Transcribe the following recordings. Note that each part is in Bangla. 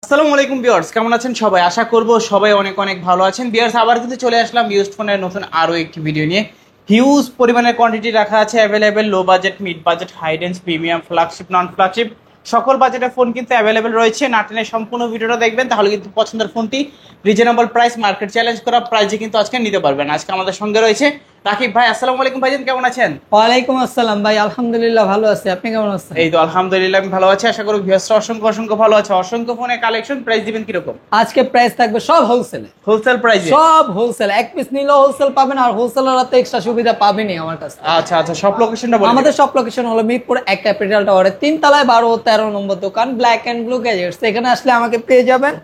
আসসালামু আলাইকুম ভিউয়ার্স, কেমন আছেন সবাই? আশা করব সবাই অনেক অনেক ভালো আছেন। ভিউয়ার্স, আবার কিন্তু চলে আসলাম ইউজড ফোনের নতুন আরো একটি ভিডিও নিয়ে। হিউজ পরিমাণের কোয়ান্টিটি রাখা আছে available, low budget, mid budget, high range, premium, flagship, non flagship সকল বাজেটের ফোন কিন্তু অ্যাভেলেবেল রয়েছে। না টেনে সম্পূর্ণ ভিডিওটা দেখবেন, তাহলে কিন্তু পছন্দের ফোনটি রিজনেবল প্রাইস, মার্কেট চ্যালেঞ্জ করা প্রাইসে কিন্তু আজকে নিতে পারবেন। আজকে আমাদের সঙ্গে রয়েছে রাকিব ভাই। আসসালামু আলাইকুম ভাইজান, কেমন আছেন? ওয়ালাইকুম আসসালাম ভাই, আলহামদুলিল্লাহ ভালো আছি। আপনি কেমন আছেন? এই তো আলহামদুলিল্লাহ আমি ভালো আছি। আশা করি ভিউয়ার্সরা অসংখ্য অসংখ্য ভালো আছে। অসংখ্য ফোনের কালেকশন, প্রাইস দিবেন কিরকম? আজকে প্রাইস থাকবে সব হোলসেলে, হোলসেল প্রাইসে, সব হোলসেল। এক পিস নিলেও হোলসেল পাবেন, আর হোলসেলাররা তো এক্সট্রা সুবিধা পাবেনই আমার কাছে। আচ্ছা আচ্ছা, সব লোকেশনটা বলুন। আমাদের সব লোকেশন হলো মিরপুর 1 ক্যাপিটাল টাওয়ারে 3 তলায় 12 ও 13 নম্বর দোকান, ব্ল্যাক এন্ড ব্লু গ্যাজেটস। এখানে আসলে আমাকে পেয়ে যাবেন।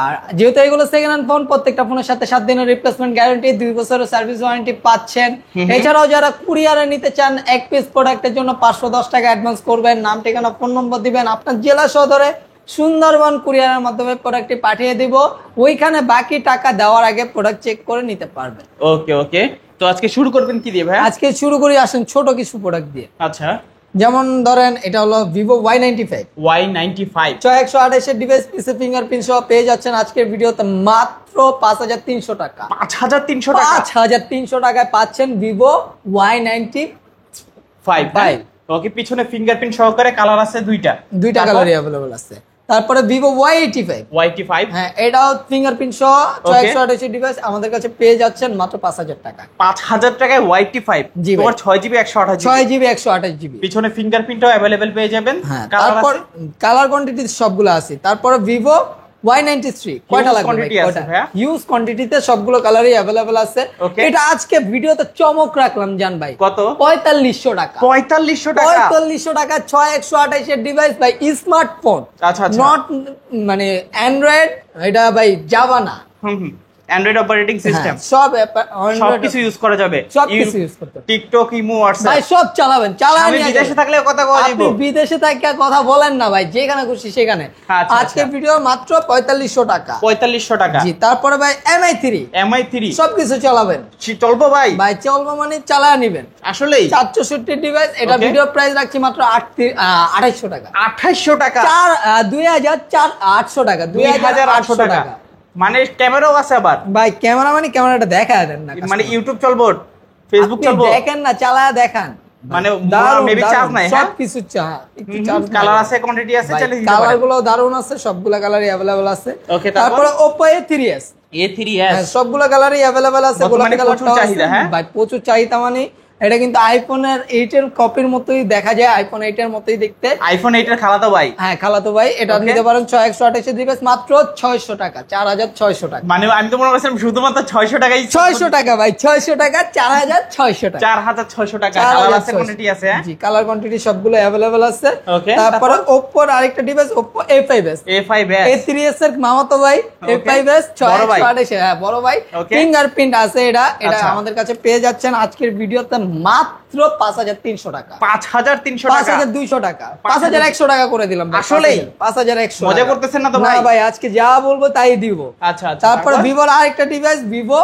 আর যেহেতু এগুলো সেকেন্ড হ্যান্ড ফোন, প্রত্যেকটা ফোনের সাথে 7 দিনের রিপ্লেসমেন্ট গ্যারান্টি, 2 বছরের সার্ভিস ওয়ারেন্টি পাচ্ছেন। এছাড়াও যারা কুরিয়ারে নিতে চান, এক পিস প্রোডাক্টের জন্য 510 টাকা অ্যাডভান্স করবেন, নাম ঠিকানা ফোন নম্বর দিবেন, আপনার জেলা সদরে সুন্দরবন কুরিয়ারের মাধ্যমে প্রোডাক্টটি পাঠিয়ে দিব। ওইখানে বাকি টাকা দেওয়ার আগে প্রোডাক্ট চেক করে নিতে পারবেন। ওকে ওকে, তো আজকে শুরু করবেন কি দিয়ে ভাই? আজকে শুরু করি, আসেন ছোট কিছু প্রোডাক্ট দিয়ে। আচ্ছা, যেমন ধরেন এটা হলো ভিভো Y95 Y95 এর ডিভাইস, পিসি ফিঙ্গারপ্রিন্ট সহ পেয়ে যাচ্ছেন আজকের ভিডিওতে মাত্র 5300 টাকা। 5300 টাকা, 5300 টাকায় পাচ্ছেন ভিভো Y95। ওকে, পিছনে ফিঙ্গারপ্রিন্ট সহকারে কালার আছে দুইটা কালারই अवेलेबल আছে। তারপরে ভিভো Y85, হ্যাঁ, এটাও ফিঙ্গারপ্রিন্ট সহ 128 এর ডিভাইস আমাদের কাছে পেয়ে যাচ্ছেন মাত্র 5000 টাকা। 5000 টাকায় Y85, তোমার 6GB 128GB, 6GB 128GB, পিছনে ফিঙ্গারপ্রিন্টও अवेलेबल পেয়ে যাবেন। হ্যাঁ, তারপর কালার কোয়ান্টিটি সবগুলো আছে। তারপরে ভিভো Y93 কয়টা লাগবে ভাই? হিউজ কোয়ান্টিটিতে সবগুলো কালারই अवेलेबल আছে। এটা আজকে ভিডিওতে চমক রাখলাম জান ভাই। কত? 4500 টাকা। 4500 টাকা, 4500 টাকা 6128 এর ডিভাইস ভাই, স্মার্টফোন। আচ্ছা আচ্ছা, নট মানে অ্যান্ড্রয়েড, এটা ভাই জাভা না, অ্যান্ড্রয়েড অপারেটিং সিস্টেম, সব কিছু ইউজ করা যাবে, সব কিছু ইউজ করতে পারবেন। টিকটক, ইমো, হোয়াটসঅ্যাপ ভাই সব চালাবেন। আমি বিদেশে থাকলে কথা বলা যাবে। আপনি বিদেশে থাকা কথা বলেন না ভাই, যেখানে খুশি সেখানে। আজকে ভিডিও মাত্র 4500 টাকা। 4500 টাকা, জি। তারপরে ভাই MI3 সবকিছু চালাবেন, চলবো ভাই? ভাই চলবো মানে চালায় নেবেন আসলেই। 464 ডিভাইস, এটা ভিডিও প্রাইস রাখছি মাত্র 2800 টাকা। 2800 টাকা, 2800 টাকা, 2800 টাকা। মানে ক্যামেরাও আছে আবার ভাই। ক্যামেরা মানে ক্যামেরাটা দেখায় দেন না, মানে ইউটিউব চলবো, ফেসবুক চলবো, দেখেন না, চালায় দেখান। মানে মেবি চার্জ নাই, সব কিছু কালার আছে, কোয়ান্টিটি আছে, চলে দিতে পারেন। কালারগুলো দারুণ আছে, সবগুলা কালারই अवेलेबल আছে। তারপরে Oppo A3s, সবগুলা কালারই अवेलेबल আছে। গোলাপি কালারটা চাহিদা, হ্যাঁ ভাই, প্রচুর চাহিদা। মানে এটা কিন্তু আইফোনের 8 এর কপির মতোই দেখা যায়, আইফোন 8 এর মতোই দেখতে। আইফোন 8 এর খালাতো ভাই, হ্যাঁ খালাতো ভাই। এটা নিতে পারেন 128 এর ডিভাইস মাত্র 600 টাকা, 4600 টাকা। মানে আমি তো মনে করছিলাম শুধুমাত্র 600 টাকাই। 600 টাকা ভাই, 600 টাকা, 4600 টাকা, 4600 টাকা। কালার আছে, কোয়ান্টিটি আছে, হ্যাঁ জি, কালার কোয়ান্টিটি সবগুলো अवेलेबल আছে। তারপরে Oppo এর আরেকটা ডিভাইস Oppo A5s, A3s এর মামাতো ভাই, A5s 628, হ্যাঁ বড় ভাই। ফিঙ্গারপ্রিন্ট আছে, এটা আমাদের কাছে পেয়ে যাচ্ছেন আজকের ভিডিওতে মাত্র 5300 টাকা। 5300 টাকা, 5200 টাকা, 5100 টাকা করে দিলাম। আসলেই 5100, মজা করতেছেন না তো ভাই? না ভাই, আজকে যা বলবো তাই দিব। আচ্ছা আচ্ছা। তারপরে ভিভোর আরেকটা ডিভাইস ভিভো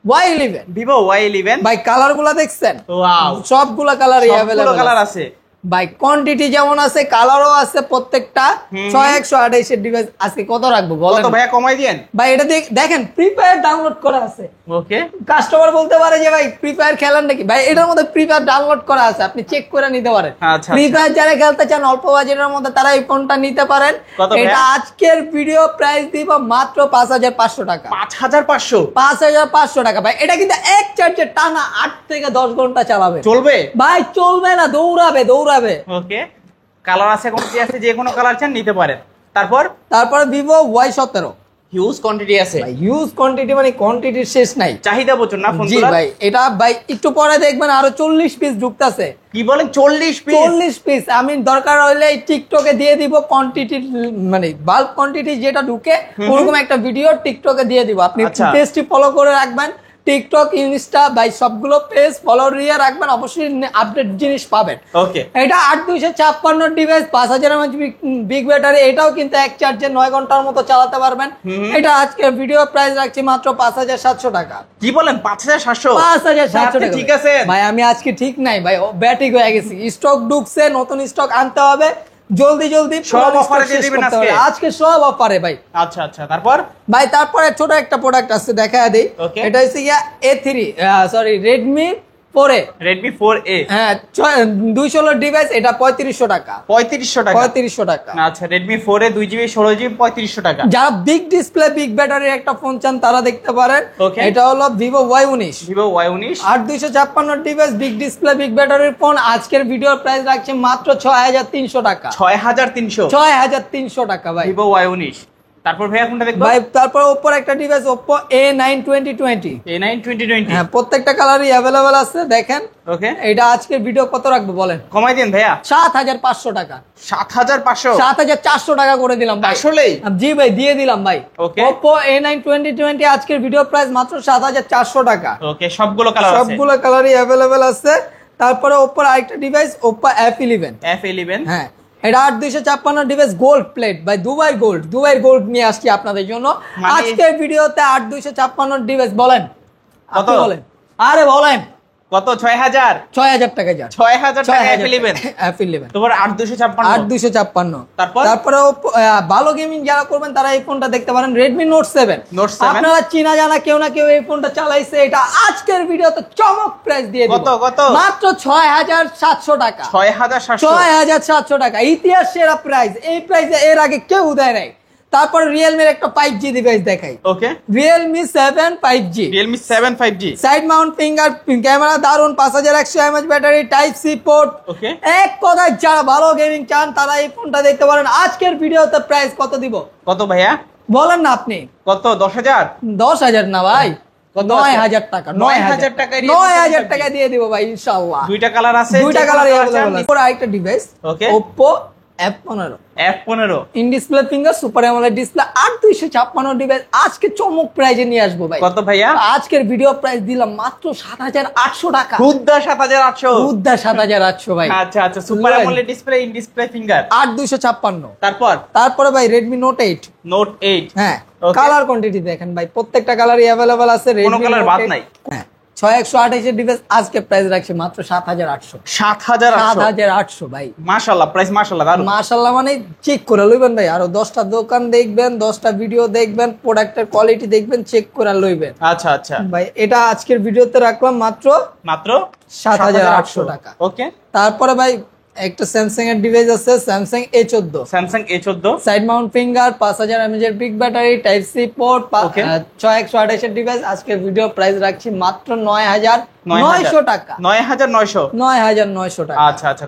Y11 ভাই, কালারগুলো দেখছেন? ওয়াও, সবগুলো কালারই अवेलेबल কালার আছে ভাই। কোয়ান্টিটি যেমন আছে, কালারও আছে প্রত্যেকটা। 6128 এর ডিভাইস আজকে কত রাখবো বলেন? কত ভাইয়া, কমাই দেন ভাই। এটা দেখেন, ফ্রি ফায়ার ডাউনলোড করা আছে। ওকে, কাস্টমার বলতে পারে যে ভাই ফ্রি ফায়ার খেলেন নাকি? ভাই এটার মধ্যে ফ্রি ফায়ার ডাউনলোড করা আছে, আপনি চেক করে নিতে পারেন। ফ্রি ফায়ার যারা খেলতে চান অল্প বাজেটের মধ্যে, তারা এই ফোনটা নিতে পারেন। এটা আজকের ভিডিও প্রাইস দিব মাত্র 5500 টাকা। 5500 টাকা ভাই। এটা কিন্তু এক চার্জে টানা 8 থেকে 10 ঘন্টা চালাবে। চলবে ভাই, চলবে না, দৌড়াবে। ওকে, কালার আছে, কোয়ান্টিটি আছে, যে কোনো কালার চান নিতে পারেন। তারপরে ভিভো Y17, হিউজ কোয়ান্টিটি আছে ভাই। হিউজ কোয়ান্টিটি মানে কোয়ান্টিটির শেষ নাই, চাহিদা প্রচুর না ফোনগুলো। জি ভাই, এটা ভাই একটু পরে দেখবেন আরো 40 পিস ঢুকতেছে। কি বলেন, 40 পিস? আমি দরকার হলে টিকটকে দিয়ে দিব কোয়ান্টিটি, মানে বাল্ক কোয়ান্টিটি যেটা ঢুকে, ওরকম একটা ভিডিও টিকটকে দিয়ে দিব। আপনি পেজটি ফলো করে রাখবেন, টিকটক, ইনস্টা ভাই, সবগুলো পেজ ফলো দিয়ে রাখবেন, অবশ্যই আপডেট জিনিস পাবেন। ওকে, এটা 8256 ডিভাইস, 5000 mAh বিগ ব্যাটারি। এটাও কিন্তু এক চার্জে 9 ঘন্টার মতো চালাতে পারবেন। এটা আজকে ভিডিও প্রাইস রাখছি মাত্র 5700 টাকা। কি বলেন, 5700? 5700 টাকা, ঠিক আছে ভাই। আমি আজকে ঠিক নাই ভাই, ব্যাটিক হয়ে গেছি। স্টক ঢুকছে, নতুন স্টক আনতে হবে। জলদি জলদি সব অফারে দিয়ে দিবেন আজকে? আজকে সব অফারে ভাই। আচ্ছা আচ্ছা, তারপর ভাই তারপরে ছোট একটা প্রোডাক্ট আছে, দেখা দেই। Okay. এটা হচ্ছে গিয়া A3 sorry Redmi 4A। Redmi 4A, হ্যাঁ 216 ডিভাইস, এটা 3500 টাকা। 3500 টাকা। 3500 টাকা। আচ্ছা, Redmi 4A 2GB 16GB 3500 টাকা। যারা বিগ ডিসপ্লে বিগ ব্যাটারির একটা ফোন চান তারা দেখতে পারেন। Okay. এটা হলো Vivo Y19। Vivo Y19 8256 device, big display big ব্যাটারির ফোন। আজকের ভিডিওর প্রাইস রাখছে মাত্র 6300 টাকা। 6300 6300 টাকা ভাই। Vivo Y19। তারপর ভাইয়া কোনটা দেখবো? ভাই তারপর ওপ্পোর একটা ডিভাইস, Oppo A9 2020। A9 2020। হ্যাঁ প্রত্যেকটা কালারই অ্যাভেলেবেল আছে, দেখেন। ওকে, এটা আজকের ভিডিও কত রাখবো বলেন? কমাই দেন ভাইয়া। 7500 টাকা। 7500? 7400 টাকা করে দিলাম ভাই। আসলেই? জি ভাই দিয়ে দিলাম ভাই। Okay. Oppo A9 2020 আজকের ভিডিও প্রাইস মাত্র 7400 টাকা। ওকে, সবগুলো কালার আছে? সবগুলো কালারই অ্যাভেলেবেল আছে। তারপরে Oppo আরেকটা ডিভাইস, Oppo F11। F11। হ্যাঁ এটা 8256 ডিভাইস, গোল্ড প্লেট ভাই, দুবাই গোল্ড নিয়ে আসছি আপনাদের জন্য মানে- আজকের ভিডিওতে। 8256 ডিভাইস বলেন কত? আপনি বলেন, আরে বলেন কত? 6000? 6000 টাকা যা। 6000 টাকা F11। F11 তোমার 8256। 8256। তারপর? তারপরে ভালো গেমিং যারা করবেন তারা এই ফোনটা দেখতে পারেন, Redmi Note 7। Note 7? আপনারা চিনা জানা কেউ না কেউ এই ফোনটা চালাইছে। এটা আজকের ভিডিওতে চমক প্রাইস দিয়ে দিব। কত? মাত্র 6700 টাকা। 6700? 6700 টাকা, ইতিহাস সেরা প্রাইস। এই প্রাইসে এর আগে কেউ দেয় নাই। তারপর রিয়েলমির একটা 5G ডিভাইস দেখাই, okay, Realme 7 5G। Realme 7 5G। Side mount finger camera দারুন, 5100 mAh battery, type C port. Okay, এক কথায় যারা ভালো গেমিং চান তারা এই ফোনটা দেখতে পারেন। আজকের ভিডিওতে প্রাইস কত দিব কত ভাইয়া? বলেন না আপনি। কত? 10000? 10000 না ভাই, কত? 9000 টাকা। 9000 টাকায় 9000 টাকা দিয়ে দিব ভাই ইনশাআল্লাহ। দুইটা কালার আছে? দুইটা যে কালার কোনো अवेलेबल আছে। পরে আরেকটা device, Okay. Oppo F15। F15। In display finger, super AMOLED display, 8256 device আজকে চমক প্রাইজে নিয়ে আসবো ভাই। কত ভাইয়া? আজকের ভিডিও প্রাইস দিলাম মাত্র 7800 টাকা। খুদ্দা 7800? উদ্দা 7800 ভাই। আচ্ছা আচ্ছা, super AMOLED display, in display finger. 8256। তারপরে ভাই Redmi Note 8। Note 8। হ্যাঁ Okay. কালার কোয়ান্টিটি দেখেন ভাই, প্রত্যেকটা কালারই अवेलेबल আছে। কোনো Redmi কালার Note বাদ 8 নাই? হ্যাঁ 6128 এর ডিভাইস আজকে প্রাইস রাখছে মাত্র 7800। 7800? 7800 ভাই। মাশাআল্লাহ, প্রাইস মাশাআল্লাহ দারুন। মাশাআল্লাহ মানে চেক করে লইবেন ভাই, আরো 10টা দোকান দেখবেন, 10টা ভিডিও দেখবেন, প্রোডাক্টের কোয়ালিটি দেখবেন, চেক করে লইবেন আচ্ছা আচ্ছা, ভাই। এটা আজকের ভিডিওতে রাখলাম মাত্র মাত্র 7800 টাকা। ওকে, তারপরে ভাই একটা স্যামসাং এর ডিভাইস আছে, Samsung A14। Samsung A14। Side mount finger, 5000 mAh এর big battery, type C port, Okay. 6128 এর ডিভাইস। আজকের ভিডিও প্রাইস রাখছি মাত্র 9900 টাকা। 9900? 9900 টাকা। আচ্ছা আচ্ছা,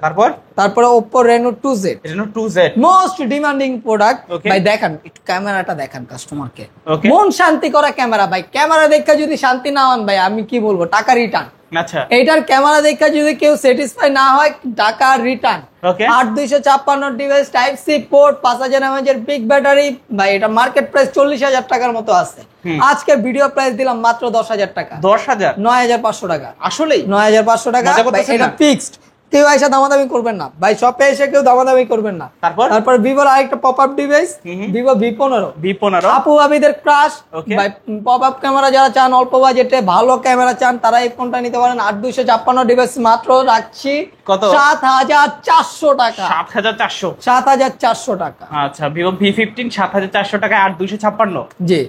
তারপরে Oppo Reno 2Z, Reno 2Z। Most demanding product Okay. ভাই। দেখেন একটু ক্যামেরাটা দেখেন কাস্টমারকে, Okay. মন শান্তি করা ক্যামেরা ভাই। ক্যামেরা দেখে যদি শান্তি না হন ভাই, আমি কি বলবো, টাকা রিটার্ন। আচ্ছা, এইটার ক্যামেরা দেখে যদি কেউ স্যাটিসফাই না হয়, টাকা return. Okay. 8256 device, type C port, 5000 mAh এর বিগ ব্যাটারি ভাই। এটা মার্কেট প্রাইস 40000 টাকার মতো আছে। আজকে ভিডিও প্রাইস দিলাম মাত্র 10000 টাকা। 10000? 9500 টাকা। আসলেই? 9500 টাকা মজা ভাই, করতেছেন এটা না? ফিক্সড। কেউ এসে দামাদামি করবেন না ভাই, শপে এসে কেউ দামাদামি করবেন না। তারপর ভিভোর আরেকটা pop up device, Vivo V15। V15? আপু ভাবিদের ক্রাশ ভাই। পপ আপ ক্যামেরা যারা চান, অল্প বাজেটে ভালো ক্যামেরা চান, তারা এই ফোনটা নিতে পারেন। 8256 ডিভাইস মাত্র রাখছি কত? 7400 টাকা। 7400? 7400 টাকা। আচ্ছা, Vivo V15 7400 টাকায় 8256। জি।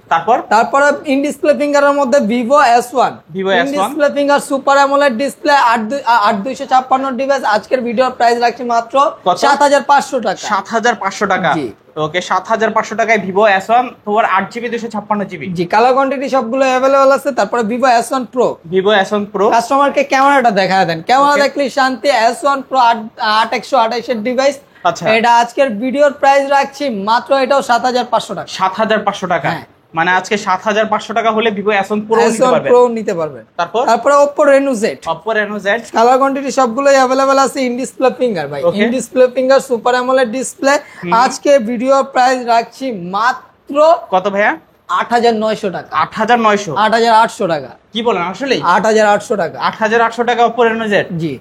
তারপরে ইন ডিসপ্লে ফিঙ্গারের মধ্যে Vivo S1। Vivo in S1? Display finger, super AMOLED display, 8256 device. আজকের ভিডিওর প্রাইস রাখছি মাত্র 7500 টাকা। 7500 টাকা? জি। ওকে, 7500 টাকায় Vivo S1, তোমার 8GB 256GB। জি, কালার কোয়ান্টিটি সবগুলো अवेलेबल আছে। তারপরে Vivo S1 Pro। Vivo S1 Pro। কাস্টমারকে ক্যামেরাটা দেখায় দেন, ক্যামেরা দেখলে শান্তি। S1 Pro 8128 এর ডিভাইস। আচ্ছা, এটা আজকের ভিডিওর প্রাইস রাখছি মাত্র এটাও 7500 টাকা। 7500 টাকা? হ্যাঁ। মানে আজকে 7500 টাকা হলে Vivo S1 Pro নিতে S1 পারবে? Pro নিতে পারবেন। তারপরে Oppo Reno Z। Oppo Reno Z। Colour quantity সবগুলোই अवेलेबल আছে। ইন ডিসপ্লে ফিঙ্গার ভাই, in display finger, super AMOLED display. আজকে ভিডিও প্রাইস রাখছি মাত্র কত ভাইয়া? 8900 টাকা। 8900? 8800 টাকা। কি বলেন, আসলেই? 8800 টাকা। 8800 টাকা Oppo Reno Z। জি।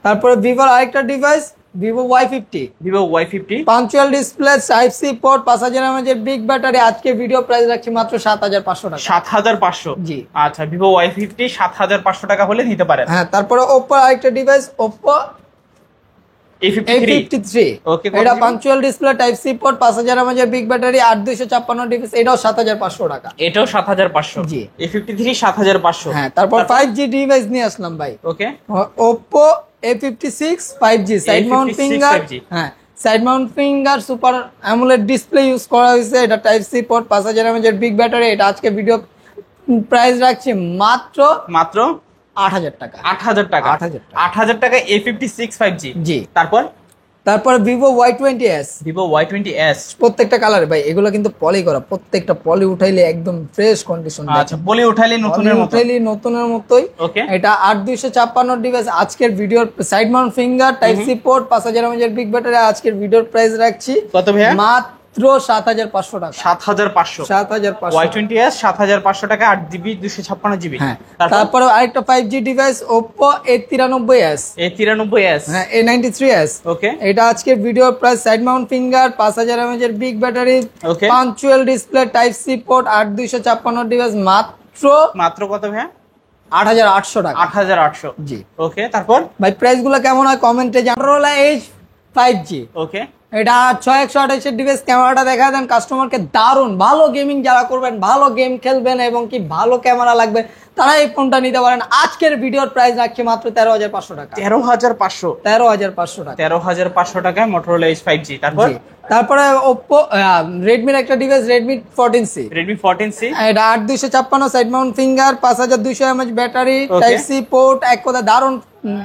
তারপরে ভিভোর আরেকটা device, Vivo Y50। Vivo Y50? Punctual display, type C port, 5000 mAh এর বিগ ব্যাটারি। আজকে ভিডিও প্রাইস রাখছি মাত্র 7500 টাকা। 7500? জি। আচ্ছা, Vivo Y50 7500 টাকা হলে নিতে পারেন। হ্যাঁ। তারপরে Oppo আরেকটা ডিভাইস, Oppo A53 ওকে এটা punctual display type C port 5000 mAh big battery 8256 device, এটাও 7500 টাকা। এটাও 7500 জি। A53 7500। হ্যাঁ, তারপর 5G ডিভাইস নিয়ে আসলাম ভাই। Okay Oppo A56 5G side mount finger. হ্যাঁ, side mount finger super AMOLED display use করা হয়েছে। এটা type C port 5000 mAh big battery. এটা আজকে ভিডিও প্রাইস রাখছি মাত্র 8000 টাকা। 8000 টাকা। 8000 টাকা A56 5G। জি। তারপর Vivo Y20s। Vivo Y20s প্রত্যেকটা কালার ভাই, এগুলো কিন্তু পলি করা, প্রত্যেকটা পলি উঠাইলে একদম ফ্রেশ কন্ডিশন। আচ্ছা, পলি উঠাইলে নতুনের মতোই। ওকে, এটা 8256 ডিভাইস। আজকের ভিডিওর side mount finger type C port 5000 mAh big battery. আজকের ভিডিওর প্রাইস রাখছি কত ভাইয়া? মাত্র 7500 টাকা। 7500 Y20s 7500 টাকা 8GB 256GB। হ্যাঁ, তারপরে আরেকটা 5G ডিভাইস Oppo A93s। হ্যাঁ, A93s। ওকে, এটা আজকের ভিডিওর price side mount finger 5000 mAh big battery, punctual display type C port 8256 device, মাত্র কত ভাইয়া? 8800 টাকা। 8800। জি। ওকে, তারপর ভাই প্রাইস গুলো কেমন হয় কমেন্টে জানান। Motorola Edge 5G। ওকে, এটা 6128 ডিভাইস। ক্যামেরাটা দেখা দেন কাস্টমারকে, দারুন ভালো গেমিং যারা করবেন, ভালো গেম খেলবেন এবং কি ভালো ক্যামেরা লাগবে, তারা এই ফোনটা নিতে পারেন। আজকের ভিডিওর প্রাইস রাখছি মাত্র 13500 টাকা। 13500 টাকা। 13500 টাকায় Motorola Edge 5G। তারপরে Oppo Redmi এর একটা ডিভাইস Redmi 14C। এটা 8256 side mount finger 5200 mAh battery, type C port, এক কথা দারুন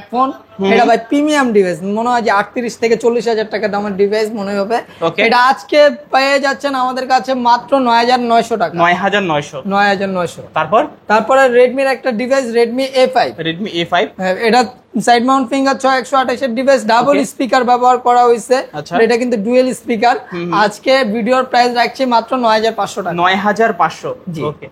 ফোন। এটা ভাই প্রিমিয়াম ডিভাইস, মনে হয় যে 38 থেকে 40,000 টাকা দামের ডিভাইস মনে হবে। এটা আজকে পেয়ে যাচ্ছেন আমাদের কাছে মাত্র 9900 টাকা। 9900। তারপরে রেডমির একটা ডিভাইস Redmi A5। এটা side mount finger 6128 device, double speaker ব্যবহার করা হয়েছে। এটা কিন্তু ডুয়েল স্পিকার। আজকে ভিডিওর প্রাইস রাখছি মাত্র 9500 টাকা। 9500। ওকে,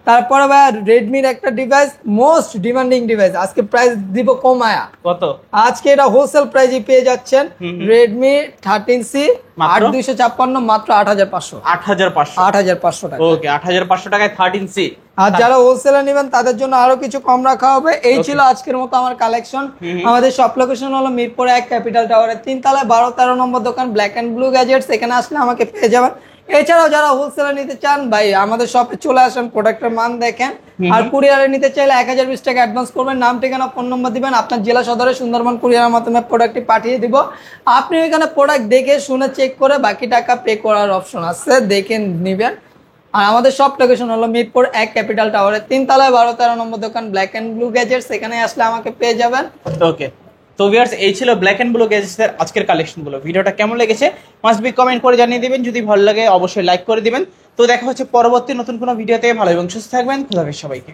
তারপরে ভাই রেডমির একটা ডিভাইস, মোস্ট ডিমান্ডিং ডিভাইস, আজকে প্রাইস দিব কমায়া। কত? আজকে এটা হোলসেল প্রাইসে পেয়ে যাচ্ছেন Redmi 13C 8256 মাত্র 8500 টাকা। ওকে, 8500 টাকায় 13C। আর যারা হোলসেলে নেবেন তাদের জন্য আরো কিছু কম রাখা হবে। এই ছিল আজকের মতো আমার কালেকশন। আমাদের শপ লোকেশন হলো মিরপুর 1 ক্যাপিটাল টাওয়ারের 3 তলায় 12-13 নম্বর দোকান ব্ল্যাক এন্ড ব্লু গ্যাজেটস। এখানে আসলে আমাকে পেয়ে যাবেন। এছাড়াও যারা হোলসেলে নিতে চান ভাই, আমাদের শপে চলে আসেন, প্রোডাক্টের মান দেখেন। আর কুরিয়ারে নিতে চাইলে 1020 টাকা অ্যাডভান্স করবেন, নাম ঠিকানা ফোন নম্বর দিবেন, আপনার জেলা সদরে সুন্দরবন কুরিয়ারের মাধ্যমে প্রোডাক্টটি পাঠিয়ে দিব। আপনি ওইখানে প্রোডাক্ট দেখে শুনে চেক করে বাকি টাকা পে করার অপশন আছে, দেখে নিবেন। আর আমাদের সব লোকেশন হলো মিরপুর 1 ক্যাপিটাল টাওয়ারের 3 তলায় 12-13 নম্বর দোকান ব্ল্যাক এন্ড ব্লু গ্যাজেটস। এখানে আসলে আমাকে পেয়ে যাবেন। ওকে, তো ভিউয়ার্স এই ছিল ব্ল্যাক এন্ড ব্লু গ্যাজেটসের আজকের কালেকশনগুলো। ভিডিওটা কেমন লেগেছে মাস্ট বি কমেন্ট করে জানিয়ে দিবেন। যদি ভালো লাগে অবশ্যই লাইক করে দিবেন। তো দেখা হচ্ছে পরবর্তী নতুন কোনো ভিডিওতে। ভালো এবং সুস্থ থাকবেন। খোদা হাফেজ সবাইকে।